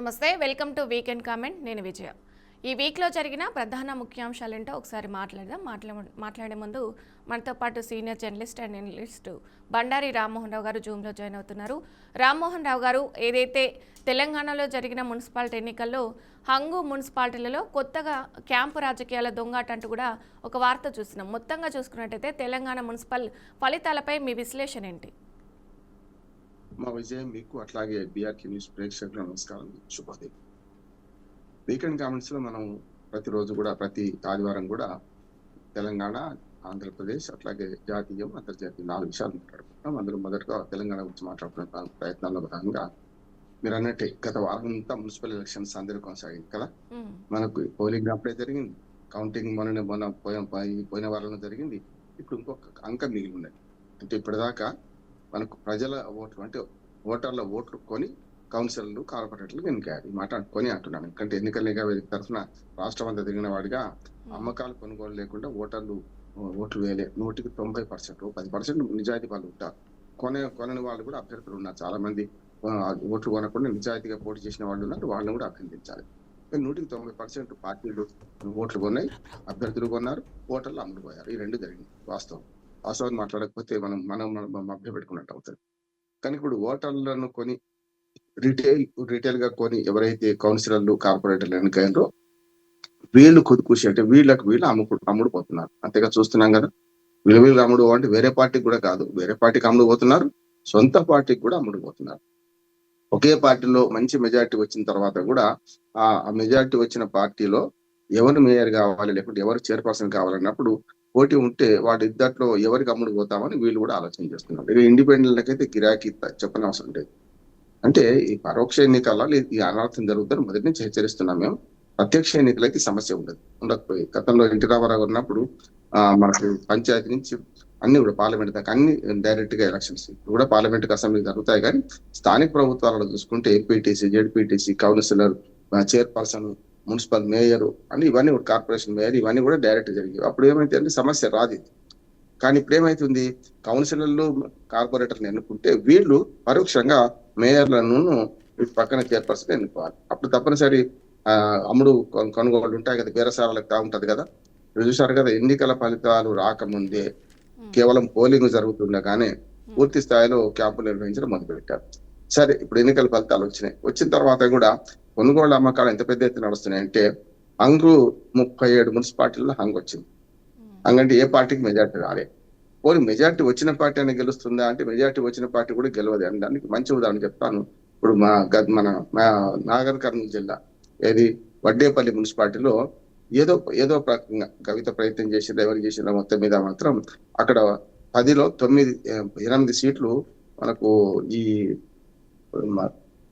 నమస్తే, welcome to weekend comment. నేను విజయ. ఈ వీక్లో జరిగిన ప్రధాన ముఖ్యాంశాలేంటో ఒకసారి మాట్లాడదాం. మాట్లాడే ముందు మనతో పాటు senior journalist and analyst Bandari Rammohan Rao గారు జూమ్లో జాయిన్ అవుతున్నారు. రామ్మోహన్ రావు గారు, ఏదైతే తెలంగాణలో జరిగిన మున్సిపాలిటీ ఎన్నికల్లో హంగు మున్సిపాలిటీలలో కొత్తగా క్యాంపు రాజకీయాల దొంగాట అంటూ కూడా ఒక వార్త చూస్తున్నాం. మొత్తంగా చూసుకున్నట్టయితే తెలంగాణ మున్సిపల్ ఫలితాలపై మీ విశ్లేషణ ఏంటి? మా విజయం మీకు అట్లాగే బిఆర్కే న్యూస్ ప్రేక్షకులకు నమస్కారం, శుభోదయం. వీకెండ్ కామెంట్స్ లో మనం ప్రతిరోజు కూడా ప్రతి ఆదివారం కూడా తెలంగాణ, ఆంధ్రప్రదేశ్ అట్లాగే జాతీయం, అంతర్జాతీయ 4 విషయాలు మాట్లాడుకుంటాం. అందులో మొదటగా తెలంగాణ గురించి మాట్లాడుకునే ప్రయత్నాల్లో భాగంగా మీరు అన్నట్టే గత వారం అంతా మున్సిపల్ ఎలక్షన్స్ అందరూ కొనసాగింది కదా. మనకు పోలింగ్ అప్పుడే జరిగింది, కౌంటింగ్ పోయిన వారంలో జరిగింది. ఇప్పుడు ఇంకొక అంకం మిగిలి ఉన్నది. అంటే ఇప్పటిదాకా మనకు ప్రజల ఓట్లు అంటే ఓటర్ల ఓట్లు కొని కౌన్సిలర్లు, కార్పొరేటర్లు ఎన్నికారు. ఈ మాట కొని అంటున్నాను, ఎందుకంటే ఎన్నికల నిఘా వేదిక తరఫున రాష్ట్రం అంతా తిరిగిన వాడిగా అమ్మకాలు కొనుగోలు లేకుండా ఓట్లు వేయలే. 100కి 90%, 10% నిజాయితీ వాళ్ళు ఉంటారు. కొనని వాళ్ళు కూడా అభ్యర్థులు ఉన్నారు. చాలా మంది ఓట్లు కొనకుండా నిజాయితీగా పోటీ చేసిన వాళ్ళు ఉన్నారు. వాళ్ళని కూడా అభినందించాలి. 100కి 90% పార్టీలు ఓట్లు కొన్నాయి, అభ్యర్థులు కొన్నారు, ఓటర్లు అమ్ముడుపోయారు. ఈ రెండు జరిగింది. వాస్తవాన్ని మాట్లాడకపోతే మనం మభ్య పెట్టుకున్నట్టు అవుతుంది. కానీ ఇప్పుడు ఓటర్లను కొని రీటైల్ గా కొని ఎవరైతే కౌన్సిలర్లు, కార్పొరేటర్లు ఎన్నికైనరో వీళ్ళు కొద్దికూసి అంటే వీళ్ళు అమ్ముడుపోతున్నారు. అంతేగా చూస్తున్నాం కదా. వీళ్ళు అమ్ముడు అంటే వేరే పార్టీకి కూడా కాదు, వేరే పార్టీకి అమ్ముడుపోతున్నారు, సొంత పార్టీకి కూడా అమ్ముడుపోతున్నారు. ఒకే పార్టీలో మంచి మెజారిటీ వచ్చిన తర్వాత కూడా ఆ మెజారిటీ వచ్చిన పార్టీలో ఎవరు మేయర్ కావాలి, లేకుంటే ఎవరు చైర్పర్సన్ కావాలన్నప్పుడు పోటీ ఉంటే వాటిద్దట్లో ఎవరికి అమ్ముడు పోతామని వీళ్ళు కూడా ఆలోచన చేస్తున్నారు. ఇక ఇండిపెండెంట్ అయితే గిరాకీ చెప్పనవసరం లేదు. అంటే ఈ పరోక్ష ఎన్నికల్లో ఈ అనార్థం జరుగుతుందని మొదటి నుంచి హెచ్చరిస్తున్నాం మేము. ప్రత్యక్ష ఎన్నికలైతే సమస్య ఉండకపోయి గతంలో ఎన్టీ రామారావు ఉన్నప్పుడు మనకు పంచాయతీ నుంచి అన్ని కూడా పార్లమెంట్ దాకా అన్ని డైరెక్ట్ గా ఎలక్షన్స్ కూడా పార్లమెంట్ అసెంబ్లీ జరుగుతాయి. కానీ స్థానిక ప్రభుత్వాలలో చూసుకుంటే MPTC, ZPTC, councillor, chairperson, municipal mayor అని ఇవన్నీ కూడా కార్పొరేషన్ మేయర్ ఇవన్నీ కూడా డైరెక్ట్ జరిగేవి. అప్పుడు ఏమైతే అంటే సమస్య రాదు. కానీ ఇప్పుడు ఏమైతుంది, కౌన్సిలర్లు, కార్పొరేటర్లు ఎన్నుకుంటే వీళ్ళు పరోక్షంగా మేయర్లను పక్కన చైర్పర్సన్ ఎన్నుకోవాలి. అప్పుడు తప్పనిసరి అమ్ముడు కొనుగోలు ఉంటాయి కదా, బేరసారాలకు ఉంటది కదా. చూసారు కదా, ఎన్నికల ఫలితాలు రాకముందే కేవలం పోలింగ్ జరుగుతుండగానే పూర్తి స్థాయిలో క్యాంపులు నిర్వహించడం మొదలుపెట్టారు. సరే, ఇప్పుడు ఎన్నికల ఫలితాలు వచ్చిన తర్వాత కూడా కొనుగోలు అమ్మకాలు ఎంత పెద్ద ఎత్తున నడుస్తున్నాయి అంటే హంగు 37 మున్సిపాలిటీల్లో హంగు వచ్చింది. హంగంటే ఏ పార్టీకి మెజార్టీ రాలే. పోనీ మెజార్టీ వచ్చిన పార్టీ అని గెలుస్తుందా అంటే మెజార్టీ వచ్చిన పార్టీ కూడా గెలవదు. అని దానికి మంచి ఉదాహరణ చెప్తాను. ఇప్పుడు మన నాగర్ కర్నూలు జిల్లా ఏది వడ్డేపల్లి మున్సిపాలిటీలో ఏదో ప్రకంగా కవిత ప్రయత్నం చేసింది, ఎవరు చేసిందో మొత్తం మీద మాత్రం అక్కడ 10లో 8 సీట్లు మనకు ఈ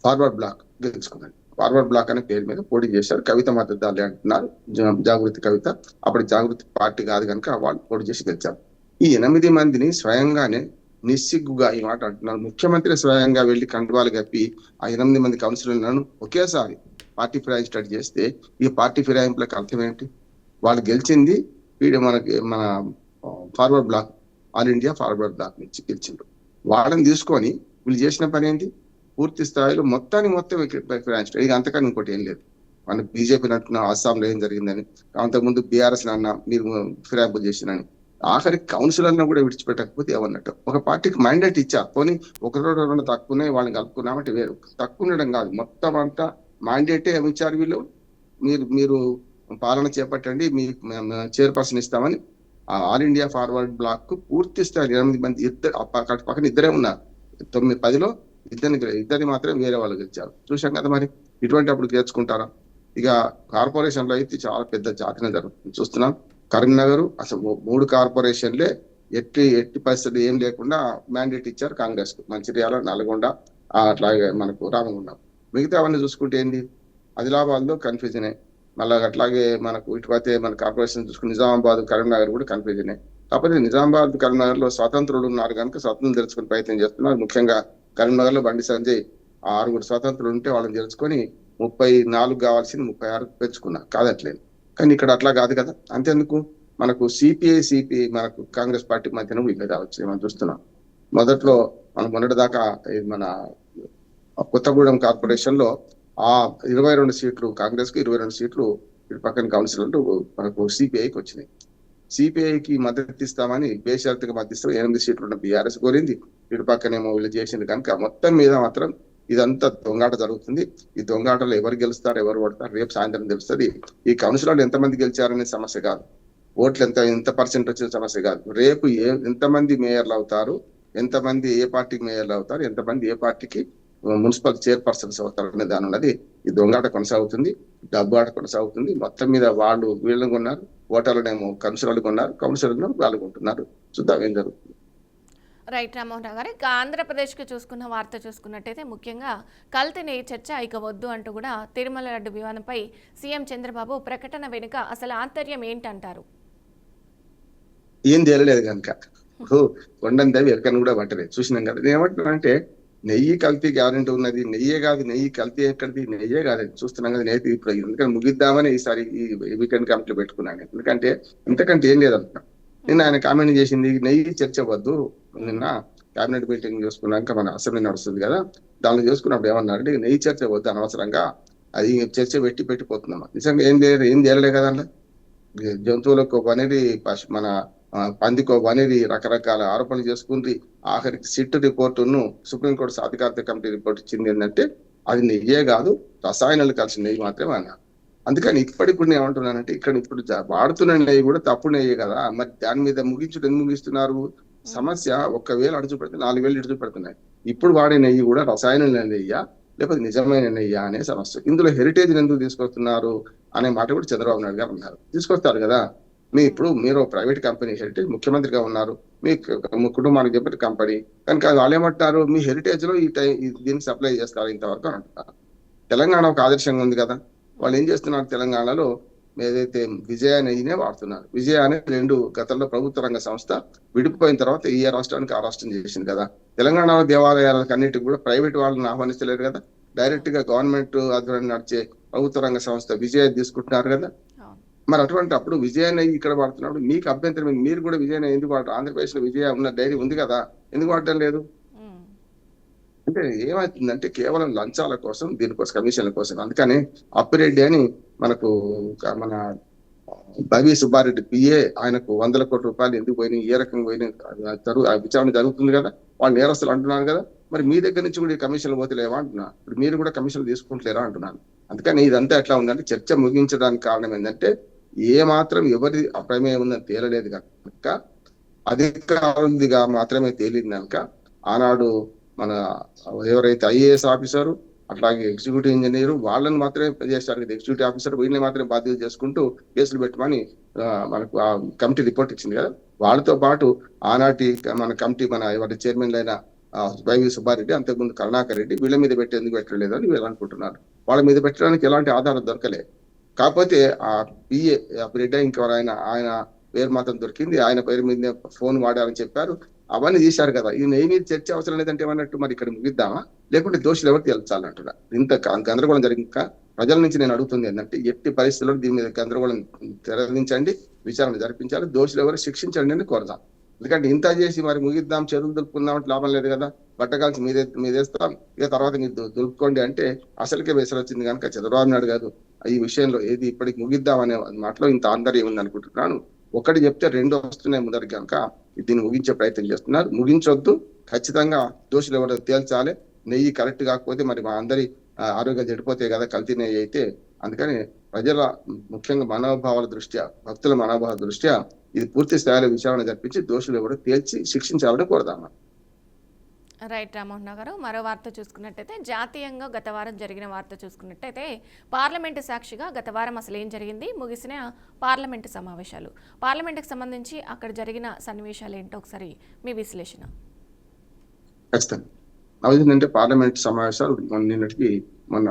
ఫార్వర్డ్ బ్లాక్ గెలుచుకున్నది. ఫార్వర్డ్ బ్లాక్ అనే పేరు మీద పోటీ చేశారు. కవిత మద్దతుదారులు అంటున్నారు, జాగృతి కవిత. అప్పుడు జాగృతి పార్టీ కాదు కనుక వాళ్ళు పోటీ చేసి గెలిచారు. ఈ 8 మందిని స్వయంగానే నిస్సిగ్గుగా ఈ మాట అంటున్నారు. ముఖ్యమంత్రి స్వయంగా వెళ్లి కండువాలు కప్పి ఆ 8 మంది కౌన్సిలర్లను ఒకేసారి పార్టీ ఫిరాయింపు స్టార్ట్ చేస్తే ఈ పార్టీ ఫిరాయింపులకు అర్థం ఏంటి? వాళ్ళు గెలిచింది మన forward block, all India forward block నుంచి గెలిచిండ్రు. వాళ్ళని తీసుకొని వీళ్ళు చేసిన పని ఏంటి? పూర్తి స్థాయిలో మొత్తం ఫిరాయించడం. ఇది అంతకన్నా ఇంకోటి ఏం లేదు. మన బీజేపీ అంటున్న అస్సాంలో ఏం జరిగిందని, అంతకుముందు బీఆర్ఎస్ అన్న మీరు ఫిరాయింపు చేసినని, ఆఖరి కౌన్సిలర్ను కూడా విడిచిపెట్టకపోతే ఏమన్నట్టు. ఒక పార్టీకి మైండేట్ ఇచ్చారు, పోనీ 1-2 తక్కువనే వాళ్ళని కలుపుకున్నామంటే వేరు. తక్కువ ఉండడం కాదు, మొత్తం అంతా మైండేటే ఇచ్చారు వీళ్ళు. మీరు పాలన చేపట్టండి, మీ చైర్పర్సన్ ఇస్తామని ఆల్ ఇండియా ఫార్వర్డ్ బ్లాక్ కు పూర్తి స్థాయి 8 మంది పక్కన ఇద్దరే ఉన్నారు. 9-10లో ఇద్దరిని మాత్రం వేరే వాళ్ళు గెలిచారు. చూసాం కదా. మరి ఇటువంటి అప్పుడు గెలుచుకుంటారా? ఇక కార్పొరేషన్ లో అయితే చాలా పెద్ద జాతర జరుగుతుంది చూస్తున్నాం. కరీంనగర్ అసలు 3 కార్పొరేషన్లే ఎట్టి పరిస్థితులు ఏం లేకుండా మ్యాండేట్ ఇచ్చారు కాంగ్రెస్ కు. మంచిర్యాల, నల్గొండ, అట్లాగే మనకు రామగుండం. మిగతా అవన్నీ చూసుకుంటే ఏంటి, ఆదిలాబాద్ లో కన్ఫ్యూజనే. మళ్ళీ అట్లాగే మనకు ఇటుపైతే మన కార్పొరేషన్ చూసుకుని నిజామాబాద్, కరీంనగర్ కూడా కన్ఫ్యూజనే. కాకపోతే నిజామాబాద్, కరీంనగర్ లో స్వతంత్రులు ఉన్నారు కనుక స్వతంత్రం తెలుసుకునే ప్రయత్నం చేస్తున్నారు. ముఖ్యంగా కరీంనగర్ లో బండి సంజయ్ 6 స్వతంత్రులు ఉంటే వాళ్ళని తెలుసుకొని 34 కావాల్సింది 36 పెంచుకున్నారు. కాదట్లేదు. కానీ ఇక్కడ అట్లా కాదు కదా. అంతేందుకు మనకు సిపిఐ మనకు కాంగ్రెస్ పార్టీ మధ్యన విభేదాలు వచ్చాయి మనం చూస్తున్నాం. మొదట్లో మనం మొన్నటి దాకా మన కొత్తగూడెం కార్పొరేషన్ లో ఆ 22 సీట్లు కాంగ్రెస్ కు, 22 సీట్లు ఇటు పక్కన కౌన్సిలర్లు మనకు సిపిఐకి వచ్చినాయి. సిపిఐకి మద్దతు ఇస్తామని బేషరతుగా మద్దతు ఇస్తాం 8 సీట్లు ఉన్న బీఆర్ఎస్ కోరింది. ఇటు పక్కనేమో వీళ్ళు చేసింది కనుక మొత్తం మీద మాత్రం ఇదంతా దొంగాట జరుగుతుంది. ఈ దొంగాటలో ఎవరు గెలుస్తారు, ఎవరు ఓడతారు రేపు సాయంత్రం తెలుస్తుంది. ఈ కౌన్సిలర్లు ఎంతమంది గెలిచారనే సమస్య కాదు, ఓట్లు ఎంత పర్సెంట్ వచ్చిన సమస్య కాదు. రేపు ఎంతమంది మేయర్లు అవుతారు, ఎంతమంది ఏ పార్టీకి మేయర్లు అవుతారు, ఎంతమంది ఏ పార్టీకి మున్సిపల్ చైర్పర్సన్స్ అవుతారు అనే దాని ఉన్నది ఈ దొంగాట కొనసాగుతుంది, డబ్బు ఆట కొనసాగుతుంది. మొత్తం మీద వాళ్ళు వీళ్ళని కొన్నారు, ఓటర్లనేమో కౌన్సిలర్లు కొన్నారు, కౌన్సిలర్లు వాళ్ళు కొంటున్నారు. చూద్దాం ఏం జరుగుతుంది. రైట్ రామ్మోహన్ రావు గారు, ఇక ఆంధ్రప్రదేశ్కి చూసుకున్న వార్త చూసుకున్నట్టయితే ముఖ్యంగా కల్తీని చర్చ ఇక వద్దు అంటూ కూడా తిరుమల లడ్డు వివాదంపై సీఎం చంద్రబాబు ప్రకటన వెనుక అసలు ఆంతర్యం ఏంటంటారు? ఏం తేలలేదు కనుక ఇప్పుడు కొండని దేవి ఎక్కడిని కూడా పట్టలేదు, చూసినాం కదా. నేను ఏమంటున్నానంటే నెయ్యి కల్తీ గ్యారెంటీ ఉన్నది, నెయ్యే కాదు, నెయ్యి కల్తీ ఎక్కడిది, నెయ్యే కాదు చూస్తున్నాం కదా. నేతి ఇప్పుడు ఎందుకంటే ముగిద్దామని ఈసారి ఈ వీకెండ్ కమిటీలో పెట్టుకున్నాను. ఎందుకంటే ఇంతకంటే ఏం లేదంటున్నా. నిన్న ఆయన కామెంట్ చేసింది నెయ్యి చర్చ వద్దు, నిన్న కేబినెట్ మీటింగ్ చూసుకున్నాక మన అసెంబ్లీ నడుస్తుంది కదా, దానిలో చూసుకున్నప్పుడు ఏమన్నారంటే నెయ్యి చర్చ వద్దు, అనవసరంగా అది చర్చ పెట్టిపోతున్నాం. నిజంగా ఏం చేయలే కదా. జంతువులకు అనేది మన పందికో అనేది రకరకాల ఆరోపణలు చేసుకుంది. ఆఖరికి సిట్ రిపోర్టును సుప్రీంకోర్టు అధికారిక కమిటీ రిపోర్ట్ ఇచ్చింది ఏంటంటే అది నెయ్యే కాదు, రసాయనాలు కలిసిన నెయ్యి మాత్రమే అన్నారు. అందుకని ఇప్పటికి నేను ఏమంటున్నానంటే ఇక్కడ ఇప్పుడు వాడుతున్న నెయ్యి కూడా తప్పు నెయ్యి కదా, మరి దాని మీద ముగించుడు ఎందుకు ముగిస్తున్నారు? సమస్య 1,000 అడుచు పెడితే 4,000 ఇడుచు పెడుతున్నాయి. ఇప్పుడు వాడే నెయ్యి కూడా రసాయన నెయ్యా లేకపోతే నిజమైన నెయ్యా అనే సమస్య. ఇందులో హెరిటేజ్ ఎందుకు తీసుకొస్తున్నారు అనే మాట కూడా చంద్రబాబు నాయుడు గారు అన్నారు. తీసుకొస్తారు కదా, మీరు ప్రైవేట్ కంపెనీ హెరిటేజ్ ముఖ్యమంత్రిగా ఉన్నారు, మీ కుటుంబానికి చెప్పిన కంపెనీ కనుక వాళ్ళు ఏమంటారు మీ హెరిటేజ్ లో దీన్ని సప్లై చేస్తారు ఇంతవరకు అని అంటున్నారు. తెలంగాణ ఒక ఆదర్శంగా ఉంది కదా, వాళ్ళు ఏం చేస్తున్నారు తెలంగాణలో ఏదైతే విజయ నెయ్యినే వాడుతున్నారు. విజయ అనే 2 గతంలో ప్రభుత్వ రంగ సంస్థ విడిపోయిన తర్వాత ఏ రాష్ట్రానికి ఆ రాష్ట్రం చేసింది కదా. తెలంగాణలో దేవాలయాలకు అన్నిటికి కూడా ప్రైవేట్ వాళ్ళని ఆహ్వానిస్తలేరు కదా, డైరెక్ట్ గా గవర్నమెంట్ ఆధ్వర్యంలో నడిచే ప్రభుత్వ రంగ సంస్థ విజయ తీసుకుంటున్నారు కదా. మరి అటువంటి అప్పుడు విజయ నెయ్యి ఇక్కడ వాడుతున్నప్పుడు మీకు అభ్యంతరం, మీరు కూడా విజయ నెయ్యి ఎందుకు వాడతారు? ఆంధ్రప్రదేశ్ లో విజయ ఉన్న డైరీ ఉంది కదా, ఎందుకు వాడటం లేదు? అంటే ఏమవుతుందంటే కేవలం లంచాల కోసం, దీనికోసం కమిషన్ల కోసం. అందుకని అప్పిరెడ్డి అని మనకు మన బవి సుబ్బారెడ్డి పిఏ, ఆయనకు 100 కోట్ల రూపాయలు ఎందుకు పోయినాయి, ఏ రకంగా పోయినాయి విచారణ జరుగుతుంది కదా, వాళ్ళు నేరస్తులు అంటున్నారు కదా. మరి మీ దగ్గర నుంచి కూడా కమిషన్లు పోతలేవా అంటున్నా, ఇప్పుడు మీరు కూడా కమిషన్లు తీసుకుంటలేరా అంటున్నాను. అందుకని ఇదంతా ఎట్లా ఉందంటే చర్చ ముగించడానికి కారణం ఏంటంటే ఏ మాత్రం ఎవరి అప్రమేయం ఉందని తేలలేదు కనుక, అధికారులుగా మాత్రమే తేలింది కనుక ఆనాడు మన ఎవరైతే ఐఏఎస్ ఆఫీసరు అట్లాగే ఎగ్జిక్యూటివ్ ఇంజనీర్ వాళ్ళని మాత్రమే చేస్తారు, ఎగ్జిక్యూటివ్ ఆఫీసర్ వీళ్ళని మాత్రమే బాధ్యత చేసుకుంటూ కేసులు పెట్టమని మనకు ఆ కమిటీ రిపోర్ట్ ఇచ్చింది కదా. వాళ్ళతో పాటు ఆనాటి మన కమిటీ మన ఎవరి చైర్మన్ అయిన వైవి సుబ్బారెడ్డి, అంతకుముందు కరుణాకర్ రెడ్డి, వీళ్ళ మీద పెట్టి ఎందుకు పెట్టలేదు అని వీళ్ళు అనుకుంటున్నారు. వాళ్ళ మీద పెట్టడానికి ఎలాంటి ఆధారం దొరకలే. కాకపోతే ఆ పిఏ రెడ్డి ఇంకెవరైనా ఆయన పేరు మాత్రం దొరికింది, ఆయన పేరు మీద ఫోన్ వాడారని చెప్పారు. అవన్నీ చేశారు కదా. ఈ నెయ్యి మీద చర్చ అవసరం లేదంటే ఏమన్నట్టు, మరి ఇక్కడ ముగిద్దామా లేకుంటే దోషులు ఎవరు తేల్చాలంటున్నా. ఇంత గందరగోళం జరిగింక ప్రజల నుంచి నేను అడుగుతుంది ఏంటంటే ఎట్టి పరిస్థితుల్లో దీని మీద గందరగోళం తెరదించండి, విచారణ జరిపించాలి, దోషులు ఎవరు శిక్షించండి అని కోరదాం. ఎందుకంటే ఇంత చేసి మరి ముగిద్దాం, చెరువులు దులుపుకుందాం అంటే లాభం లేదు కదా. బట్టగాల్చి మీదేస్తాం, ఇక తర్వాత మీరు దులుపుకోండి అంటే అసలుకే వేసలు వచ్చింది కనుక చంద్రబాబు నాయుడు గారు ఈ విషయంలో ఏది ఇప్పటికి ముగిద్దాం అనే మాటలో ఇంత ఆంతర్యం ఉంది అనుకుంటున్నాను. ఒకటి చెప్తే 2 వస్తున్నాయి ముందరికి కనుక దీన్ని ముగించే ప్రయత్నం చేస్తున్నారు. ముగించొద్దు, ఖచ్చితంగా దోషులు ఎవరో తేల్చాలి. నెయ్యి కరెక్ట్ కాకపోతే మరి మా అందరి ఆరోగ్యం చెడిపోతాయి కదా కల్తీ నెయ్యి అయితే. అందుకని ప్రజల ముఖ్యంగా మనోభావాల దృష్ట్యా, భక్తుల మనోభావాల దృష్ట్యా ఇది పూర్తి స్థాయిలో విచారణ జరిపించి దోషులు ఎవరో తేల్చి శిక్షించాలని కోరదామా. రైట్ రామ్మోహన్ గారు, మరో వార్త చూసుకున్నట్టయితే జాతీయంగా గత వారం జరిగిన వార్త చూసుకున్నట్టయితే పార్లమెంటు సాక్షిగా గత వారం అసలు ఏం జరిగింది, ముగిసిన పార్లమెంటు సమావేశాలు, పార్లమెంటుకు సంబంధించి అక్కడ జరిగిన సన్నివేశాలు ఏంటో ఒకసారి మీ విశ్లేషణ. ఖచ్చితంగా ఏంటంటే పార్లమెంట్ సమావేశాలు నిన్నటికి మొన్న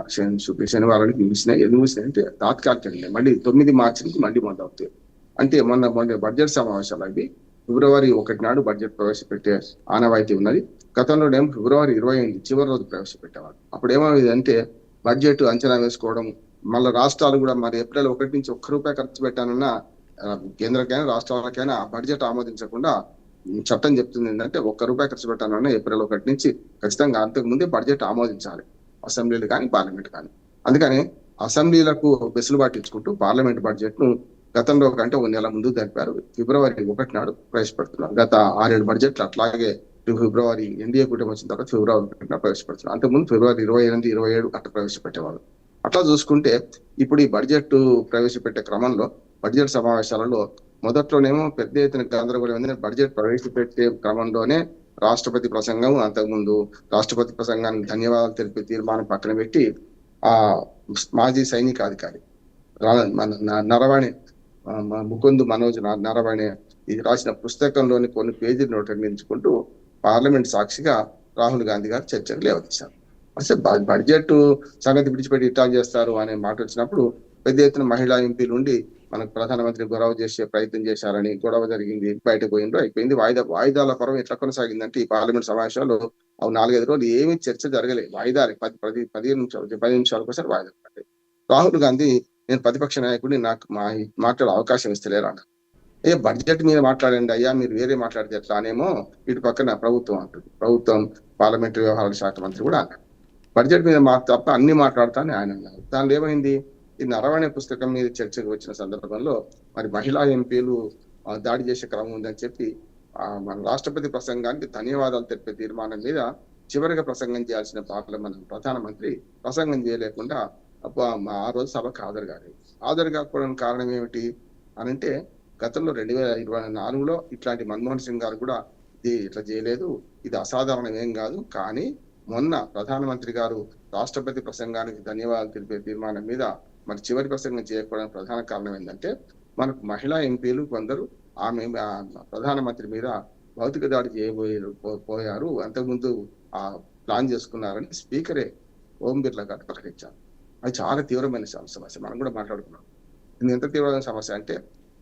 శనివారానికి ముగిసినాయి. ఎందుకు ముగిసినాయి అంటే తాత్కాలికంగా మళ్ళీ 9 మార్చి నుంచి మళ్ళీ మొదలవుతాయి. అంటే మొన్న బడ్జెట్ సమావేశాలు అవి ఫిబ్రవరి 1 నాడు బడ్జెట్ ప్రవేశపెట్టే ఆనవాయితీ ఉన్నది. గతంలో ఫిబ్రవరి 28 చివరి రోజు ప్రవేశపెట్టేవారు. అప్పుడు ఏమైంది అంటే బడ్జెట్ అంచనా వేసుకోవడం, మళ్ళీ రాష్ట్రాలు కూడా మరి ఏప్రిల్ 1 నుంచి ₹1 ఖర్చు పెట్టానన్నా కేంద్రకైనా రాష్ట్రాలకైనా బడ్జెట్ ఆమోదించకుండా చట్టం చెప్తుంది ఏంటంటే ₹1 ఖర్చు పెట్టానన్నా ఏప్రిల్ 1 నుంచి ఖచ్చితంగా అంతకు ముందే బడ్జెట్ ఆమోదించాలి, అసెంబ్లీలు కానీ పార్లమెంట్ కానీ. అందుకని అసెంబ్లీలకు వెసులుబాటు ఇచ్చుకుంటూ పార్లమెంట్ బడ్జెట్ ను గతంలో కంటే ఒక నెల ముందు జరిపారు. ఫిబ్రవరి 1 నాడు ప్రవేశపెడుతున్నారు. గత 6-7 బడ్జెట్లు అట్లాగే ఫిబ్రవరి ఎన్డీఏ కూటమి వచ్చిన తర్వాత ఫిబ్రవరి 1 ప్రవేశపెడుతున్నారు. అంతకుముందు ఫిబ్రవరి 28, 27 అట్లా ప్రవేశపెట్టేవాళ్ళు. అట్లా చూసుకుంటే ఇప్పుడు ఈ బడ్జెట్ ప్రవేశపెట్టే క్రమంలో బడ్జెట్ సమావేశాలలో మొదట్లోనేమో పెద్ద ఎత్తున గందరగోళం ఏంటంటే బడ్జెట్ ప్రవేశపెట్టే క్రమంలోనే రాష్ట్రపతి ప్రసంగం, అంతకుముందు రాష్ట్రపతి ప్రసంగానికి ధన్యవాదాలు తెలిపే తీర్మానం పక్కన పెట్టి ఆ మాజీ సైనికాధికారి మన నరవాణి ముకుంద్ మనోజ్ నరవాణి ఇది రాసిన పుస్తకంలోని కొన్ని పేజీలను నిర్మించుకుంటూ పార్లమెంట్ సాక్షిగా రాహుల్ గాంధీ గారు చర్చకు లేవదీశారు. అసలు బడ్జెట్ సంగతి విడిచిపెట్టి ఇట్లా చేస్తారు అనే మాట వచ్చినప్పుడు పెద్ద ఎత్తున మహిళా ఎంపీలు ఉండి మనకు ప్రధానమంత్రి గొడవ చేసే ప్రయత్నం చేశారని గొడవ జరిగింది, బయటకు పోయిండ్రు, అయిపోయింది. వాయిదాల పర్వం ఎట్లా కొనసాగిందంటే ఈ పార్లమెంట్ సమావేశాలు 4-5 రోజులు ఏమీ చర్చ జరగలేదు. వాయిదాలు 15 నిమిషాలకు ఒకసారి వాయిదా పడ్డాయి. రాహుల్ గాంధీ నేను ప్రతిపక్ష నాయకుడిని, నాకు మాట్లాడే అవకాశం ఇస్తలేరు అన్న. బడ్జెట్ మీద మాట్లాడండి అయ్యా, మీరు వేరే మాట్లాడితే ఎట్లా అనేమో ఇటు పక్కన ప్రభుత్వం అంటుంది. ప్రభుత్వం పార్లమెంటరీ వ్యవహారాల శాఖ మంత్రి కూడా అన్నారు బడ్జెట్ మీద తప్ప అన్ని మాట్లాడతానని ఆయన అన్నారు. దానిలో ఏమైంది, ఈ నరవాణి పుస్తకం మీద చర్చకు వచ్చిన సందర్భంలో మరి మహిళా ఎంపీలు దాడి చేసే క్రమం ఉందని చెప్పి మన రాష్ట్రపతి ప్రసంగానికి ధన్యవాదాలు తెలిపే తీర్మానం మీద చివరిగా ప్రసంగం చేయాల్సిన పార్లమెంట్ ప్రధానమంత్రి ప్రసంగం చేయలేకుండా ఆ రోజు సభకు హాజరు కాకపోవడానికి కారణం ఏమిటి అనంటే గతంలో 2024లో ఇట్లాంటి మన్మోహన్ సింగ్ గారు కూడా ఇది ఇట్లా చేయలేదు, ఇది అసాధారణం ఏం కాదు. కానీ మొన్న ప్రధానమంత్రి గారు రాష్ట్రపతి ప్రసంగానికి ధన్యవాదాలు తెలిపే తీర్మానం మీద మరి చివరి ప్రసంగం చేయకపోవడానికి ప్రధాన కారణం ఏంటంటే మనకు మహిళా ఎంపీలు కొందరు ఆమె ప్రధానమంత్రి మీద భౌతిక దాడి చేయబోయారు, అంతకుముందు ప్లాన్ చేసుకున్నారని స్పీకరే ఓం బిర్లా గారు ప్రకటించారు. అది చాలా తీవ్రమైన సమస్య. మనం కూడా మాట్లాడుకున్నాం. ఇది ఎంత తీవ్రమైన సమస్య అంటే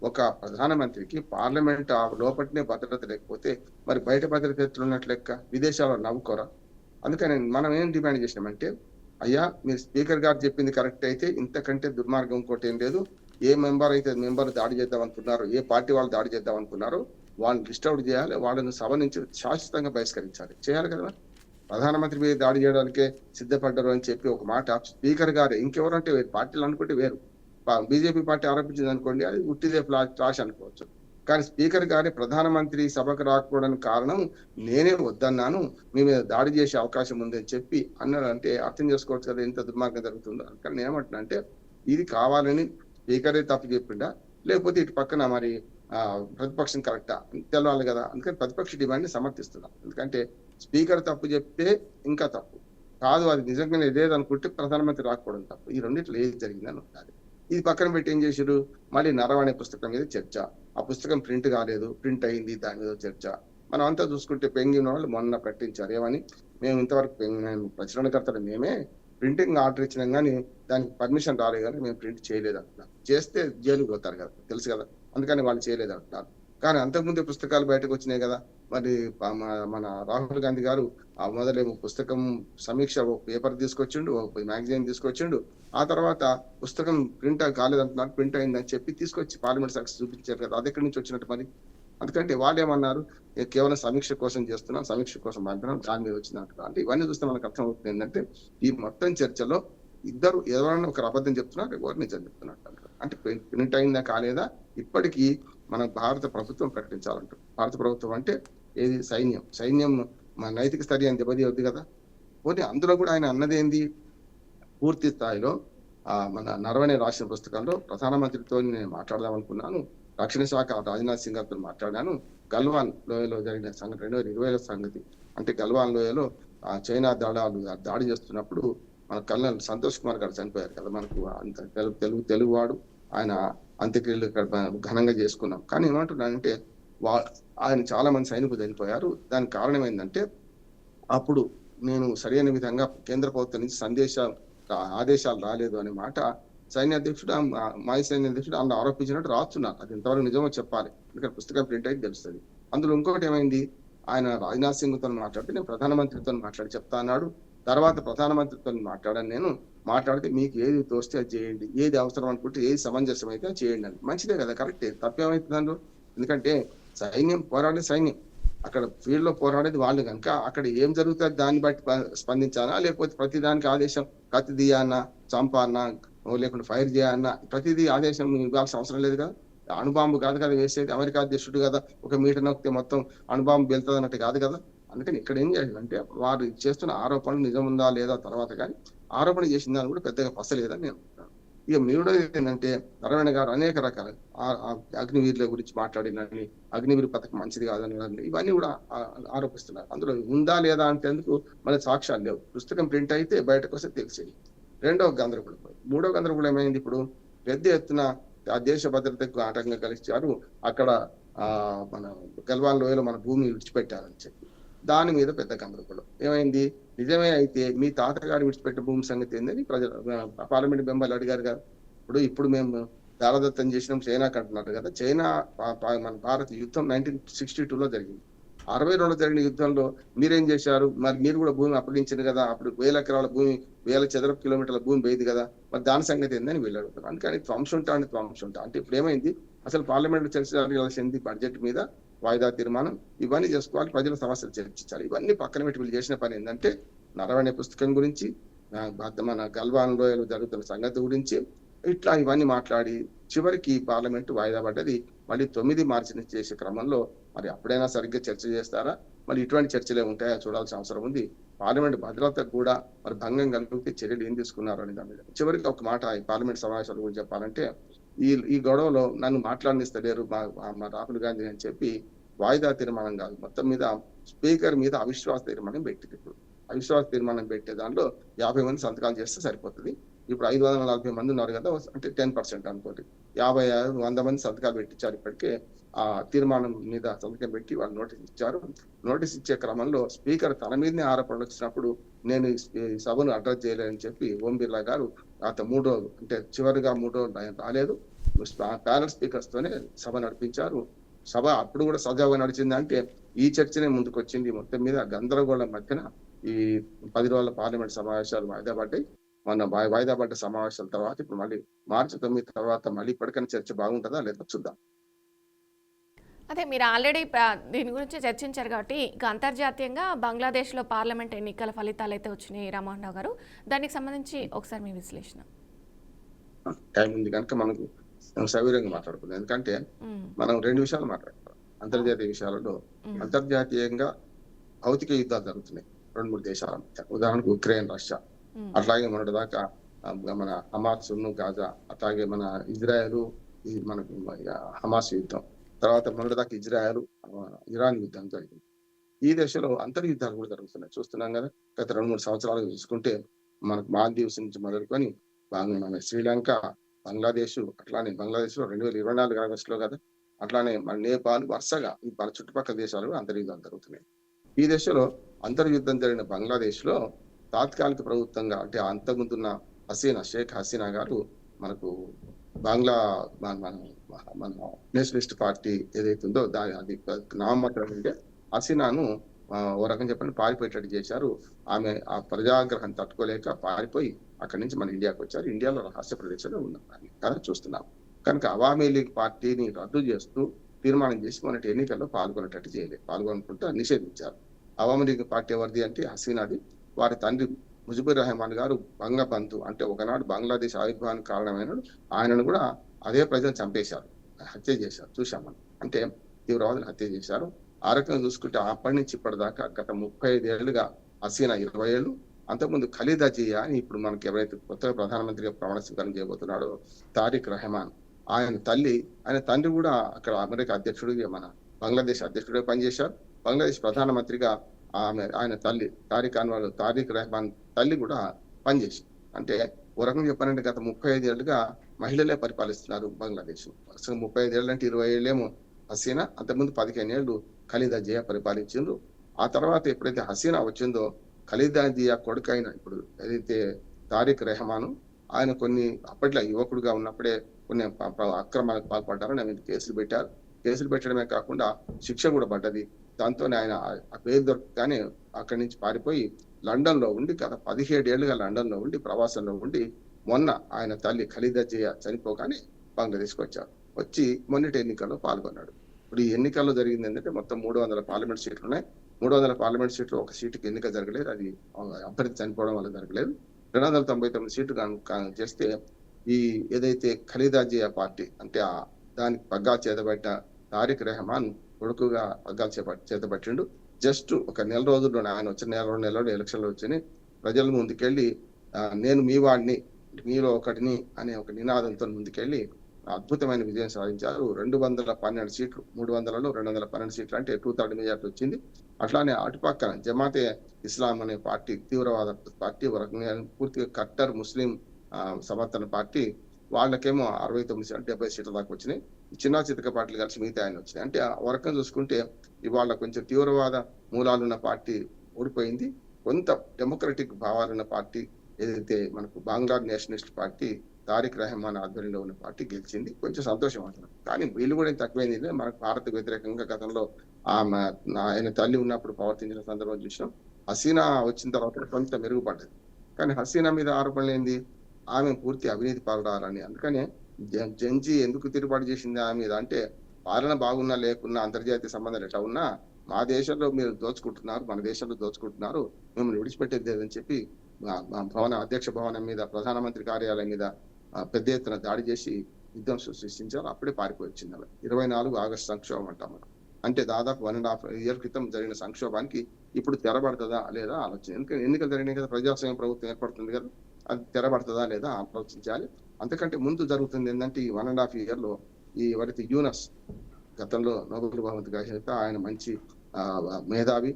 ఒక ప్రధానమంత్రికి పార్లమెంట్ లోపలనే భద్రత లేకపోతే మరి బయట భద్రత ఎట్లున్నట్లు లెక్క, విదేశాల్లో నవ్వుకోరా. అందుకని మనం ఏం డిమాండ్ చేసినామంటే అయ్యా మీరు స్పీకర్ గారు చెప్పింది కరెక్ట్ అయితే ఇంతకంటే దుర్మార్గం ఇంకోటి ఏం లేదు. ఏ మెంబర్ దాడి చేద్దాం అనుకున్నారో, ఏ పార్టీ వాళ్ళు దాడి చేద్దాం అనుకున్నారో వాళ్ళని లిస్ట్ అవుట్ చేయాలి, వాళ్ళని సభ నుంచి శాశ్వతంగా బహిష్కరించాలి, చేయాలి కదా. ప్రధానమంత్రి మీద దాడి చేయడానికే సిద్ధపడ్డారు అని చెప్పి ఒక మాట స్పీకర్ గారు, ఇంకెవరంటే వేరు పార్టీలు అనుకుంటే వేరు, బీజేపీ పార్టీ ఆరోపించింది అనుకోండి అది ఉట్టిదే ఫ్లాష్ అనుకోవచ్చు. కానీ స్పీకర్ గారి ప్రధానమంత్రి సభకు రాకపోవడానికి కారణం నేనే వద్దన్నాను, మీ మీద దాడి చేసే అవకాశం ఉందని చెప్పి అన్నాడంటే అర్థం చేసుకోవచ్చు కదా ఎంత దుర్మార్గం జరుగుతుందో. కానీ నేను ఏమంటున్నా అంటే ఇది కావాలని స్పీకరే తప్పు చెప్పిండా లేకపోతే ఇటు పక్కన మరి ప్రతిపక్షం కరెక్టా తెలవాలి కదా. అందుకని ప్రతిపక్ష డిమాండ్ ని సమర్థిస్తున్నాం. ఎందుకంటే స్పీకర్ తప్పు చెప్తే ఇంకా తప్పు కాదు, అది నిజంగానే లేదనుకుంటే ప్రధానమంత్రి రాకపోవడం తప్పు. ఈ రెండిట్లో ఏది జరిగిందని ఉండాలి. ఇది పక్కన పెట్టి ఏం చేశారు, మళ్ళీ నరవాణి పుస్తకం మీద చర్చ. ఆ పుస్తకం ప్రింట్ కాలేదు, ప్రింట్ అయింది, దాని మీద చర్చ. మనం అంతా చూసుకుంటే పెంగిన వాళ్ళు మొన్న ప్రకటించారు ఏమని, మేము ఇంతవరకు ప్రచురణకర్తలు మేమే ప్రింటింగ్ ఆర్డర్ ఇచ్చినాం కానీ దానికి పర్మిషన్ రాలేదు కానీ మేము ప్రింట్ చేయలేదు అంటున్నారు. చేస్తే జైలుకు పోతారు కదా, తెలుసు కదా, అందుకని వాళ్ళు చేయలేదు అంటున్నారు. కానీ అంతకుముందే పుస్తకాలు బయటకు వచ్చినాయి కదా. మరి మన రాహుల్ గాంధీ గారు మొదలేమో పుస్తకం సమీక్ష పేపర్ తీసుకొచ్చిండు, మ్యాగజైన్ తీసుకొచ్చిండు. ఆ తర్వాత పుస్తకం ప్రింట్ కాలేదంటున్నారు, ప్రింట్ అయిందని చెప్పి తీసుకొచ్చి పార్లమెంట్ సాక్షి చూపించారు కదా. అది ఎక్కడి నుంచి వచ్చినట్టు మరి? అందుకంటే వాళ్ళు ఏమన్నారు, కేవలం సమీక్ష కోసం చేస్తున్నాం, సమీక్ష కోసం మాత్రం దాని మీద వచ్చినట్టు. అంటే ఇవన్నీ చూస్తే మనకు అర్థం అవుతుంది ఏంటంటే ఈ మొత్తం చర్చలో ఎవరైనా ఒకరు అబద్ధం చెప్తున్నారు, ఎవరు నిజం చెప్తున్నట్టు. అంటే ప్రింట్ అయిందా కాలేదా ఇప్పటికీ మన భారత ప్రభుత్వం ప్రకటించాలంటారు. భారత ప్రభుత్వం అంటే ఏది, సైన్యం మన నైతిక స్థైర్యాన్ని దెబ్బతీయవద్దు కదా. పోతే అందులో కూడా ఆయన అన్నది ఏంది, పూర్తి స్థాయిలో మన నరవణే రాసిన పుస్తకంలో ప్రధానమంత్రితో నేను మాట్లాడదాం అనుకున్నాను, రక్షణ శాఖ రాజ్నాథ్ సింగ్ గారితో మాట్లాడాను. గల్వాన్ లోయలో జరిగిన సంగతి 2020 సంగతి, అంటే గల్వాన్ లోయలో చైనా దళాలు దాడి చేస్తున్నప్పుడు మన కల్నల్ సంతోష్ కుమార్ గారు చనిపోయారు కదా. మనకు అంత తెలుగువాడు, ఆయన అంత్యక్రియలు ఘనంగా చేసుకున్నాం. కానీ ఏమంటున్నానంటే ఆయన చాలా మంది సైనికులు చనిపోయారు. దానికి కారణం ఏంటంటే అప్పుడు నేను సరైన విధంగా కేంద్ర ప్రభుత్వం నుంచి ఆదేశాలు రాలేదు అనే మాట సైన్యాధ్యక్షుడు, మాజీ సైన్యాధ్యక్షుడు అందులో ఆరోపించినట్టు రాస్తున్నారు. అది ఎంతవరకు నిజమో చెప్పాలి, ఎందుకంటే పుస్తకం ప్రింట్ అయితే తెలుస్తుంది. అందులో ఇంకొకటి ఏమైంది, ఆయన రాజ్నాథ్ సింగ్ తో మాట్లాడితే నేను ప్రధానమంత్రితో మాట్లాడి చెప్తా అన్నాడు. తర్వాత ప్రధానమంత్రితో మాట్లాడితే మీకు ఏది తోస్తే అది చేయండి, ఏది అవసరం అనుకుంటే ఏది సమంజసం అయితే చేయండి అని. మంచిదే కదా, కరెక్టే, తప్పేమైతుంది అందులో. ఎందుకంటే సైన్యం పోరాడే సైన్యం, అక్కడ ఫీల్డ్ లో పోరాడేది వాళ్ళు కనుక అక్కడ ఏం జరుగుతుంది దాన్ని బట్టి స్పందించాలా, లేకపోతే ప్రతి దానికి ఆదేశం కత్తి తీయాలన్నా, చంపాలన్నా, లేకుంటే ఫైర్ చేయాలన్నా ప్రతిదీ ఆదేశం ఇవ్వాల్సిన అవసరం లేదు కదా. అణుబాంబు కాదు కదా వేసేది, అమెరికా అధ్యక్షుడు కదా ఒక మీటర్ నొక్కితే మొత్తం అణుబాంబు వెళ్తుంది అన్నట్టు కాదు కదా. అందుకని ఇక్కడ ఏం చేయాలంటే వారు చేస్తున్న ఆరోపణలు నిజం ఉందా లేదా తర్వాత కానీ ఆరోపణ చేసిన దాన్ని కూడా పెద్దగా పసలేదని నేను అనుకుంటాను. ఇక మూడోది ఏంటంటే నారాయణ గారు అనేక రకాల అగ్నివీరుల గురించి మాట్లాడినని, అగ్నివీరు పథకం మంచిది కాదని ఇవన్నీ కూడా ఆరోపిస్తున్నారు. అందులో ఉందా లేదా అంటేందుకు మన సాక్ష్యాలు లేవు. పుస్తకం ప్రింట్ అయితే బయటకు వస్తే తెలిసేది. రెండవ గందరగోళం. మూడవ గందరగోళం ఏమైంది, ఇప్పుడు పెద్ద ఎత్తున ఆ దేశ భద్రతకు ఆటంకం కలిగించారు, అక్కడ మన గల్వాన్ లోయలో మన భూమి విడిచిపెట్టారని చెప్పి దాని మీద పెద్ద గందరగోళం ఏమైంది. నిజమే అయితే మీ తాతగారు విడిచిపెట్టిన భూమి సంగతి ఏందని ప్రజలు పార్లమెంట్ మెంబర్లు అడిగారు కదా. ఇప్పుడు మేము దారదత్తం చేసినాం చైనాకి అంటున్నారు కదా. చైనా మన భారత్ యుద్ధం 1962లో జరిగింది. 62లో జరిగిన యుద్ధంలో మీరేం చేశారు, మరి మీరు కూడా భూమి అప్పగించారు కదా. అప్పుడు 1000 ఎకరాల భూమి, 1000 చదరపు కిలోమీటర్ల భూమి పోయింది కదా, మరి దాని సంగతి ఏందని వీళ్ళు అడుగుతారు. అందుకని ధ్వంసంటా అంటే ఇప్పుడు ఏమైంది, అసలు పార్లమెంట్ చర్చ జరగాల్సింది బడ్జెట్ మీద, వాయిదా తీర్మానం ఇవన్నీ చేసుకోవాలి, ప్రజల సమస్యలు చర్చించాలి. ఇవన్నీ పక్కన పెట్టి వీళ్ళు చేసిన పని ఏంటంటే నరవణ్య పుస్తకం గురించి, మన గల్వాన్ లోయలు జరుగుతున్న సంగతి గురించి ఇట్లా ఇవన్నీ మాట్లాడి చివరికి పార్లమెంటు వాయిదా పడ్డది. మళ్ళీ 9 మార్చి నుంచి చేసే క్రమంలో మరి అప్పుడైనా సరిగ్గా చర్చ చేస్తారా, మరి ఇటువంటి చర్చలే ఉంటాయా చూడాల్సిన అవసరం ఉంది. పార్లమెంట్ భద్రతకు కూడా మరి భంగం కలిగితే చర్యలు ఏం తీసుకున్నారు అనే దాని మీద చివరికి ఒక మాట ఈ పార్లమెంట్ సమావేశాల గురించి చెప్పాలంటే, ఈ గొడవలో నన్ను మాట్లాడనిస్తలేరు మా రాహుల్ గాంధీ అని చెప్పి వాయిదా తీర్మానం కాదు, మొత్తం మీద స్పీకర్ మీద అవిశ్వాస తీర్మానం పెట్టింది. ఇప్పుడు అవిశ్వాస తీర్మానం పెట్టే దానిలో 50 మంది సంతకాలు చేస్తే సరిపోతుంది. ఇప్పుడు 540 మంది ఉన్నారు కదా, అంటే 10% అనుకోండి, 50-100 మంది సంతకాలు పెట్టించారు. ఇప్పటికే ఆ తీర్మానం మీద సంతకం పెట్టి వాళ్ళు నోటీస్ ఇచ్చారు. నోటీస్ ఇచ్చే క్రమంలో స్పీకర్ తన మీదనే ఆరోపణలు వచ్చినప్పుడు నేను ఈ సభను అడ్రస్ చేయలేదని చెప్పి ఓం బిర్లా గారు గత 3 రోజులు అంటే చివరిగా 3 రోజులు ఆయన రాలేదు, ప్యానల్ స్పీకర్స్ తోనే సభ నడిపించారు. సభ అప్పుడు కూడా సజావుగా నడిచింది. అంటే ఈ చర్చనే ముందుకు వచ్చింది. మొత్తం మీద గందరగోళం మధ్యన ఈ 10 రోజుల పార్లమెంట్ సమావేశాలు వాయిదా పడ్డాయి. మొన్న వాయిదా పడ్డ సమావేశాల తర్వాత ఇప్పుడు మళ్ళీ మార్చి 9 తర్వాత మళ్ళీ ఇప్పటికైనా చర్చ బాగుంటుందా లేదా చూద్దాం. అదే మీరు ఆల్రెడీ దీని గురించి చర్చించారు కాబట్టి ఇక అంతర్జాతీయంగా బంగ్లాదేశ్లో పార్లమెంట్ ఎన్నికల ఫలితాలు అయితే వచ్చినాయి రామ్మోహన్ రావు గారు, దానికి సంబంధించి ఒకసారి మీ విశ్లేషణ. టైం ఉంది కనుక మనకు సవివరంగా మాట్లాడుకుందాం. ఎందుకంటే మనం 2 విషయాలు మాట్లాడుతాం అంతర్జాతీయ విషయాలలో. అంతర్జాతీయంగా భౌతిక యుద్ధాలు జరుగుతున్నాయి 2-3 దేశాల మధ్య. ఉదాహరణకు ఉక్రెయిన్, రష్యా, అట్లాగే మొన్నటి దాకా మన హమాస్ గాజా, అట్లాగే మన ఇజ్రాయెల్ మనకు హమాస్ యుద్ధం, తర్వాత మొన్నటి దాకా ఇజ్రాయెల్ ఇరాన్ యుద్ధం జరిగింది. ఈ దశలో అంతర్యుద్ధాలు కూడా జరుగుతున్నాయి, చూస్తున్నాం కదా. గత 2-3 సంవత్సరాలు చూసుకుంటే మనకు మాల్దీవ్స్ నుంచి మొదలుకొని మన శ్రీలంక, బంగ్లాదేశ్, అట్లానే బంగ్లాదేశ్ లో 2024 ఆగస్టులో కదా, అట్లానే మన నేపాల్, వరుసగా మన చుట్టుపక్కల దేశాలు అంతర్యుద్ధాలు జరుగుతున్నాయి. ఈ దశలో అంతర్యుద్ధం జరిగిన బంగ్లాదేశ్ లో తాత్కాలిక ప్రభుత్వంగా అంటే అంతకుముందున్న షేక్ హసీనా గారు మనకు బంగ్లా మన నేషనలిస్ట్ పార్టీ ఏదైతే ఉందో అది నామమాత్రం ఉంటే హసీనాను ఓ రకం చెప్పండి పారిపోయేటట్టు చేశారు. ఆమె ఆ ప్రజాగ్రహం తట్టుకోలేక పారిపోయి అక్కడి నుంచి మన ఇండియాకి వచ్చారు. ఇండియాలో రహస్య ప్రదేశంలో ఉన్నారు కదా చూస్తున్నాం. కనుక అవామీ లీగ్ పార్టీని రద్దు చేస్తూ తీర్మానం చేసి మొన్నటి ఎన్నికల్లో పాల్గొనేటట్టు పాల్గొనుకుంటూ నిషేధించారు. అవామీ లీగ్ పార్టీ ఎవరిది అంటే హసీనాది. వారి తండ్రి ముజిబుర్ రెహమాన్ గారు బంగబంతు అంటే ఒకనాడు బంగ్లాదేశ్ ఆవిర్భావానికి కారణమైన ఆయనను కూడా అదే ప్రజలు చంపేశారు, హత్య చేశారు, చూశాం మనం. అంటే తీవ్రవాదులు హత్య చేశారు. ఆ రకంగా చూసుకుంటే అప్పటి నుంచి ఇప్పటిదాకా గత 35 ఏళ్లుగా హసీనా 20 ఏళ్ళు, అంతకుముందు ఖలీదా జియా అని ఇప్పుడు మనకి ఎవరైతే కొత్తగా ప్రధానమంత్రిగా ప్రమాణ స్వీకారం చేయబోతున్నాడో తారిక్ రెహమాన్, ఆయన తండ్రి కూడా అక్కడ అమెరికా అధ్యక్షుడిగా మన బంగ్లాదేశ్ అధ్యక్షుడిగా పనిచేశారు. బంగ్లాదేశ్ ప్రధానమంత్రిగా ఆయన తల్లి తారిక్ రెహమాన్ తల్లి కూడా పనిచేసి, అంటే ఓ రకంగా చెప్పాలంటే గత 35 ఏళ్లుగా మహిళలే పరిపాలిస్తున్నారు బంగ్లాదేశ్. అసలు 35 ఏళ్ళు అంటే 20 ఏళ్ళేమో హసీనా, అంతకుముందు 15 ఏళ్ళు ఖలీదా జియా పరిపాలించిండ్రు. ఆ తర్వాత ఎప్పుడైతే హసీనా వచ్చిందో ఖలీదా జియా కొడుకైన ఇప్పుడు ఏదైతే తారిక్ రెహమాను, ఆయన కొన్ని అప్పట్లో యువకుడుగా ఉన్నప్పుడే కొన్ని అక్రమాలకు పాల్పడ్డారని ఆయన కేసులు పెట్టారు. కేసులు పెట్టడమే కాకుండా శిక్ష కూడా పడ్డది. దాంతో ఆయన ఆ పేరు దొరకగానే అక్కడి నుంచి పారిపోయి లండన్ లో ఉండి గత 17 ఏళ్లుగా లండన్ లో ఉండి ప్రవాసంలో ఉండి మొన్న ఆయన తల్లి ఖలీదా జియా చనిపోగానే బంగ్లాదేశ్కి వచ్చారు. వచ్చి మొన్నటి ఎన్నికల్లో పాల్గొన్నాడు. ఇప్పుడు ఈ ఎన్నికల్లో జరిగింది ఏంటంటే మొత్తం 300 పార్లమెంట్ సీట్లు ఉన్నాయి. 300 పార్లమెంట్ సీట్లు ఒక సీటుకి ఎన్నిక జరగలేదు. అది అభ్యర్థి చనిపోవడం వల్ల జరగలేదు. 299 సీట్లు చేస్తే ఈ ఏదైతే ఖలీదా జియా పార్టీ అంటే దానికి పగ్గా చేతబట్ట తారిక్ రెహమాన్ కొడుకుగా పగ్గాలు చేతబట్టిండు. జస్ట్ ఒక నెల రోజుల్లోనే ఆయన వచ్చిన నెల 2 నెలల్లో ఎలక్షన్లు వచ్చినాయి. ప్రజల ముందుకెళ్ళి నేను మీ వాడిని మీలో ఒకటిని అనే ఒక నినాదంతో ముందుకెళ్ళి అద్భుతమైన విజయం సాధించారు. 212 సీట్లు 300లో 212 సీట్లు అంటే 2/3 మెజార్టీ వచ్చింది. అట్లానే అటుపక్కన జమాతే ఇస్లాం అనే పార్టీ తీవ్రవాద పార్టీ పూర్తిగా కట్టర్ ముస్లిం సమర్థన పార్టీ వాళ్ళకేమో 69 70 సీట్ల దాకా వచ్చినాయి. చిన్న చితక పార్టీలు కలిసి మిగతా ఆయన వచ్చినాయి. అంటే ఆ వర్గం చూసుకుంటే ఇవాళ కొంచెం తీవ్రవాద మూలాలున్న పార్టీ ఓడిపోయింది. కొంత డెమోక్రటిక్ భావాలున్న పార్టీ ఏదైతే మనకు బంగ్లా నేషనలిస్ట్ పార్టీ తారిక్ రెహమాన్ ఆధ్వర్యంలో ఉన్న పార్టీ గెలిచింది. కొంచెం సంతోషం అంటున్నాం. కానీ వీళ్ళు కూడా తక్కువైంది. మనకు భారత వ్యతిరేకంగా గతంలో ఆయన తల్లి ఉన్నప్పుడు ప్రవర్తించిన సందర్భం చూసినాం. హసీనా వచ్చిన తర్వాత కొంత మెరుగుపడ్డది. కానీ హసీనా మీద ఆరోపణలు ఏంది, ఆమె పూర్తి అవినీతి పాల్గొనాలని. అందుకనే జంజీ ఎందుకు తిరుగుబాటు చేసింది ఆమె మీద అంటే పాలన బాగున్నా లేకున్నా అంతర్జాతీయ సంబంధాలు ఎట్లా ఉన్నా మా దేశంలో మీరు దోచుకుంటున్నారు, మన దేశంలో దోచుకుంటున్నారు, మిమ్మల్ని విడిచిపెట్టేది లేదని చెప్పి అధ్యక్ష భవనం మీద ప్రధానమంత్రి కార్యాలయం మీద పెద్ద ఎత్తున దాడి చేసి విధ్వంసం సృష్టించారు. అప్పుడే పారిపోయి వచ్చింది. 24 ఆగస్టు సంక్షోభం అంటాం మనం. అంటే దాదాపు 1.5 ఇయర్ క్రితం జరిగిన సంక్షోభానికి ఇప్పుడు తెరబడుతుందా లేదా ఆలోచన. ఎందుకంటే ఎన్నికలు జరిగినాయి కదా, ప్రజాస్వామ్య ప్రభుత్వం ఏర్పడుతుంది కదా, అది తెరబడుతుందా లేదా ఆలోచించాలి. అంతకంటే ముందు జరుగుతుంది ఏంటంటే ఈ 1.5 ఇయర్ లో ఈ ఎవరైతే యూనస్ గతంలో నోబెల్ బహుమతి గ్రహీత, ఆయన మంచి మేధావి,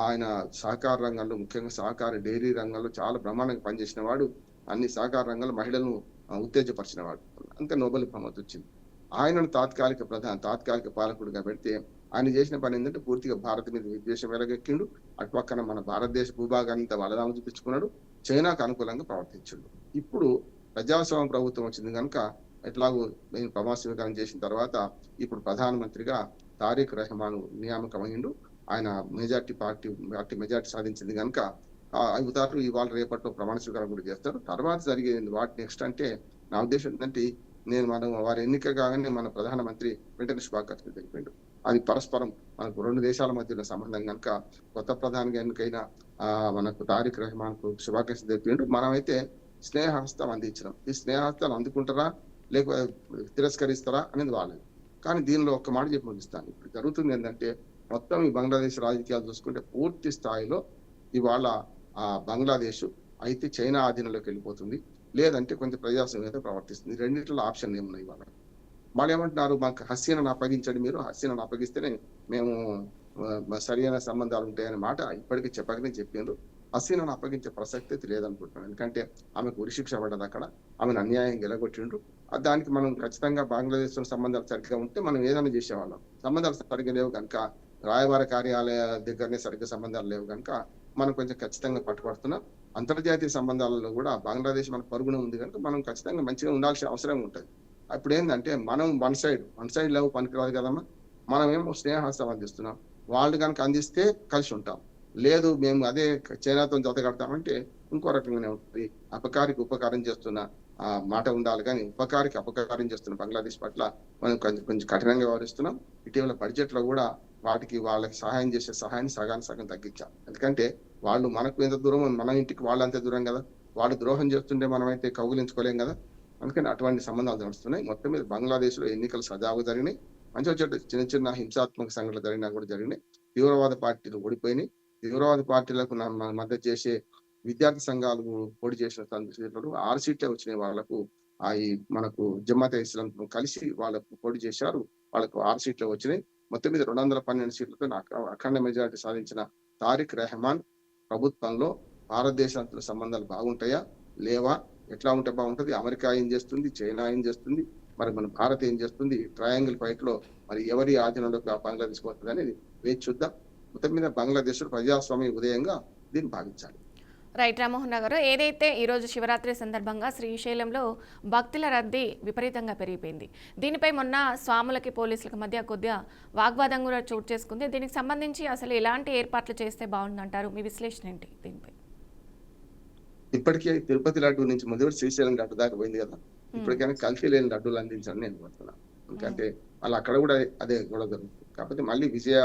ఆయన సహకార రంగంలో ముఖ్యంగా సహకార డైరీ రంగంలో చాలా బ్రహ్మాండంగా పనిచేసిన వాడు, అన్ని సహకార రంగాల్లో మహిళలను ఉత్తేజపరిచిన వాడు, అంతే నోబెల్ బహుమతి వచ్చింది. ఆయనను తాత్కాలిక పాలకుడిగా పెడితే ఆయన చేసిన పని ఏంటంటే పూర్తిగా భారత్ మీద విద్వేషం వెలగెక్కిండు. అటుపక్కన మన భారతదేశ భూభాగాన్ని వలదాము చూపించుకున్నాడు, చైనాకు అనుకూలంగా ప్రవర్తించిండు. ఇప్పుడు ప్రజాస్వామ్య ప్రభుత్వం వచ్చింది కనుక ఎట్లాగో నేను ప్రమాణ స్వీకారం చేసిన తర్వాత ఇప్పుడు ప్రధానమంత్రిగా తారిక్ రెహమాన్ నియామకమైండు. ఆయన పార్టీ మెజార్టీ సాధించింది కనుక అవుతారు. ఇవాళ రేపట్లో ప్రమాణ స్వీకారం కూడా చేస్తారు. తర్వాత జరిగేది వాటి నెక్స్ట్ అంటే నా ఉద్దేశం ఏంటంటే వారి ఎన్నిక కాగానే మన ప్రధానమంత్రి వెంటనే శుభాకాంక్షలు తెలిపిండు. అది పరస్పరం మనకు 2 దేశాల మధ్య సంబంధం కనుక కొత్త ప్రధానిగా ఎన్నికైన మనకు తారిక్ రెహమాన్ కు శుభాకాంక్షలు తెలిపిండు. మనమైతే స్నేహహస్తం అందించినాం. ఈ స్నేహహస్తాలు అందుకుంటారా లేకపోతే తిరస్కరిస్తారా అనేది వాళ్ళది. కానీ దీనిలో ఒక్క మాట చెప్పి ముగిస్తాను. ఇప్పుడు జరుగుతుంది ఏంటంటే మొత్తం ఈ బంగ్లాదేశ్ రాజకీయాలు చూసుకుంటే పూర్తి స్థాయిలో ఇవాళ బంగ్లాదేశ్ అయితే చైనా ఆధీనంలోకి వెళ్ళిపోతుంది, లేదంటే కొంచెం ప్రజాస్వామ్యత ప్రవర్తిస్తుంది. రెండింటిలో ఆప్షన్ ఏమున్నాయి ఇవాళ. వాళ్ళు ఏమంటున్నారు, మాకు హసీనాను అప్పగించండి, మీరు హసీనాను అప్పగిస్తేనే మేము సరైన సంబంధాలు ఉంటాయనే మాట ఇప్పటికీ చెప్పకనే చెప్పిండ్రు. హసీనాను అప్పగించే ప్రసక్తి లేదనుకుంటున్నాను. ఎందుకంటే ఆమెకు ఉరిశిక్ష పడ్డది అక్కడ, ఆమెను అన్యాయం గెలగొట్టిండ్రు. దానికి మనం ఖచ్చితంగా బంగ్లాదేశ్ తో సంబంధాలు సరిగ్గా ఉంటే మనం ఏదైనా చేసేవాళ్ళం. సంబంధాలు సరిగ్గా లేవు కనుక, రాయబార కార్యాలయ దగ్గరనే సరిగ్గా సంబంధాలు లేవు కనుక మనం కొంచెం ఖచ్చితంగా పట్టుబడుతున్నాం. అంతర్జాతీయ సంబంధాలలో కూడా బంగ్లాదేశ్ మన పరుగున ఉంది కనుక మనం ఖచ్చితంగా మంచిగా ఉండాల్సిన అవసరం ఉంటుంది. అప్పుడు ఏంటంటే మనం వన్ సైడ్ లేవు పనికిరాదు కదమ్మా. మనమేమో స్నేహహస్తం అందిస్తున్నాం, వాళ్ళు కనుక అందిస్తే కలిసి ఉంటాం. లేదు మేము అదే చైనాతో జత కడతామంటే ఇంకో రకంగానే ఉంటుంది. అపకారికి ఉపకారం చేస్తున్న మాట ఉండాలి కానీ అపకారం చేస్తున్న బంగ్లాదేశ్ పట్ల మనం కొంచెం కఠినంగా వ్యవహరిస్తున్నాం. ఇటీవల బడ్జెట్ లో కూడా వాళ్ళకి సహాయం చేసే సహాయాన్ని సగం తగ్గించాం. ఎందుకంటే వాళ్ళు మనకు ఎంత దూరం, మన ఇంటికి వాళ్ళు అంతే దూరం కదా. వాళ్ళు ద్రోహం చేస్తుంటే మనం అయితే కౌగులించుకోలేం కదా. అందుకని అటువంటి సంబంధాలు నడుస్తున్నాయి. మొత్తం మీద బంగ్లాదేశ్ లో ఎన్నికలు సజావుగా జరిగినాయి. చిన్న చిన్న హింసాత్మక సంఘటనలు జరిగినా కూడా జరిగినాయి. తీవ్రవాద పార్టీలు ఓడిపోయినాయి. తీవ్రవాద పార్టీలకు మద్దతు చేసే విద్యార్థి సంఘాలు పోటీ చేసిన సందర్భంలో 6 సీట్లే వచ్చినాయి వాళ్లకు. మనకు జమాతే ఇస్లాం కలిసి వాళ్ళకు పోటీ చేశారు, వాళ్ళకు 6 సీట్లు వచ్చినాయి. మొత్తం మీద 212 సీట్లతో అఖండ మెజారిటీ సాధించిన తారిక్ రెహమాన్ ప్రభుత్వంలో భారతదేశంతో సంబంధాలు బాగుంటాయా లేవా, ఎట్లా ఉంటే బాగుంటది, అమెరికా ఏం చేస్తుంది, చైనా ఏం చేస్తుంది, మరి మన భారత్ ఏం చేస్తుంది, ట్రయాంగిల్ ఫైట్ లో మరి ఎవరి ఆధీనంలోకి బంగ్లాదేశ్ పోతుంది అనేది వేచి చూద్దాం. మొత్తం మీద బంగ్లాదేశ్ ప్రజాస్వామ్య ఉదయంగా దీన్ని భావించాలి. రైట్ రామ్మోహన్ గారు, ఏదైతే ఈరోజు శివరాత్రి సందర్భంగా శ్రీశైలంలో భక్తుల రద్దీ విపరీతంగా పెరిగిపోయింది. దీనిపై మొన్న స్వాములకి పోలీసులకు మధ్య కొద్దిగా వాగ్వాదం కూడా చోటు చేసుకుంది. దీనికి సంబంధించి అసలు ఎలాంటి ఏర్పాట్లు చేస్తే బాగుందంటారు, మీ విశ్లేషణ ఏంటి దీనిపై? ఇప్పటికే తిరుపతి లడ్డు నుంచి మొదటి శ్రీశైలం లడ్డు దాకా పోయింది కదా. ఇప్పటికైనా కలిసి లేని లడ్డూలు అందించాలని నేను కోరుతున్నాను. ఎందుకంటే మళ్ళీ అక్కడ కూడా అదే గొడవ జరుగుతుంది. కాకపోతే మళ్ళీ విజయ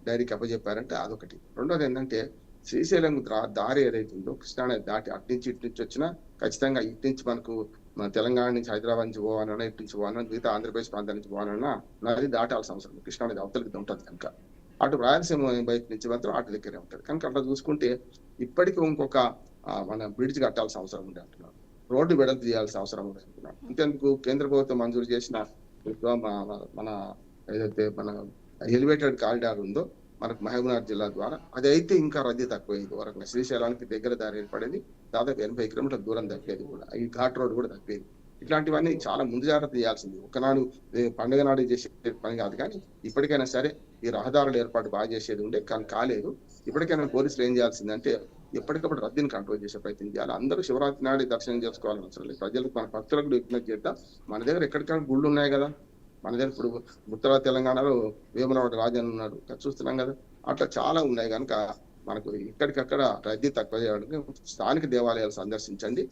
డైరీకి అప్పచెప్పారంటే అదొకటి. రెండోది ఏంటంటే శ్రీశైలం దారి ఏదైతే ఉందో కృష్ణా నది దాటి అటు నుంచి ఇటు నుంచి వచ్చినా ఖచ్చితంగా ఇటు నుంచి మనకు మన తెలంగాణ నుంచి హైదరాబాద్ నుంచి పోవాలన్నా, ఇటు నుంచి పోవాలన్నా, మిగతా ఆంధ్రప్రదేశ్ ప్రాంతం నుంచి పోవాలన్నా నది దాటాల్సిన అవసరం ఉంది. కృష్ణా నది అవతలకి ఉంటుంది కనుక అటు రాయలసీమ వైపు నుంచి మాత్రం అటు దగ్గరే ఉంటుంది కనుక అట్లా చూసుకుంటే ఇప్పటికీ ఇంకొక మన బ్రిడ్జ్ కట్టాల్సిన అవసరం ఉంది అంటున్నారు. రోడ్డు వెడల్పు చేయాల్సిన అవసరం ఉంది అంటున్నారు. ఇంతెందుకు కేంద్ర ప్రభుత్వం మంజూరు చేసిన మన ఏదైతే మన ఎలివేటెడ్ కారిడార్ ఉందో మనకు మహబూబ్నగర్ జిల్లా ద్వారా అది అయితే ఇంకా రద్దీ తక్కువైంది. వరకు శ్రీశైలానికి దగ్గర దారి ఏర్పడేది దాదాపు 80 కిలోమీటర్ల దూరం తప్పేది కూడా. ఈ ఘాట్ రోడ్ కూడా తప్పేది. ఇట్లాంటివన్నీ చాలా ముందు జాగ్రత్త చేయాల్సింది. ఒకనాడు పండుగ నాడు చేసే పని కాదు. కానీ ఇప్పటికైనా సరే ఈ రహదారుల ఏర్పాటు బాగా చేసేది ఉండే కానీ కాలేదు. ఇప్పటికైనా పోలీసులు ఏం చేయాల్సిందంటే ఎప్పటికప్పుడు రద్దీని కంట్రోల్ చేసే ప్రయత్నం చేయాలి. అందరూ శివరాత్రి నాడు దర్శనం చేసుకోవాలని అవసరం లేదు. ప్రజలకు మన భక్తులకు కూడా విజ్ఞప్తి చేద్దాం. మన దగ్గర ఎక్కడికైనా గుళ్ళు ఉన్నాయి కదా. మన దగ్గర ఇప్పుడు ఉత్తర తెలంగాణలో వేములవాడ రాజన్ ఉన్నాడు చూస్తున్నాం కదా. అట్లా చాలా ఉన్నాయి కనుక మనకు ఇక్కడికక్కడ రద్దీ తక్కువ చేయడానికి స్థానిక దేవాలయాలు సందర్శించండి.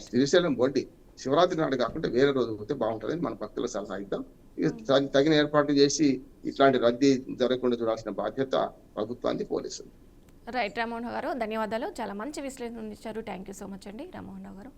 శ్రీశైలం బొడ్డి శివరాత్రి నాడు కాకుండా వేరే రోజు పోతే బాగుంటుంది మన భక్తుల సలహా ఇద్దాం. తగిన ఏర్పాట్లు చేసి ఇట్లాంటి రద్దీ జరగకుండా చూడాల్సిన బాధ్యత ప్రభుత్వానికి పోలీసులు. రైట్ రామ్మోహన్ రావు గారు, ధన్యవాదాలు. చాలా మంచి విశ్లేషణ ఇచ్చారు. థ్యాంక్ యూ సో మచ్ అండి రామ్మోహన్ రావు గారు.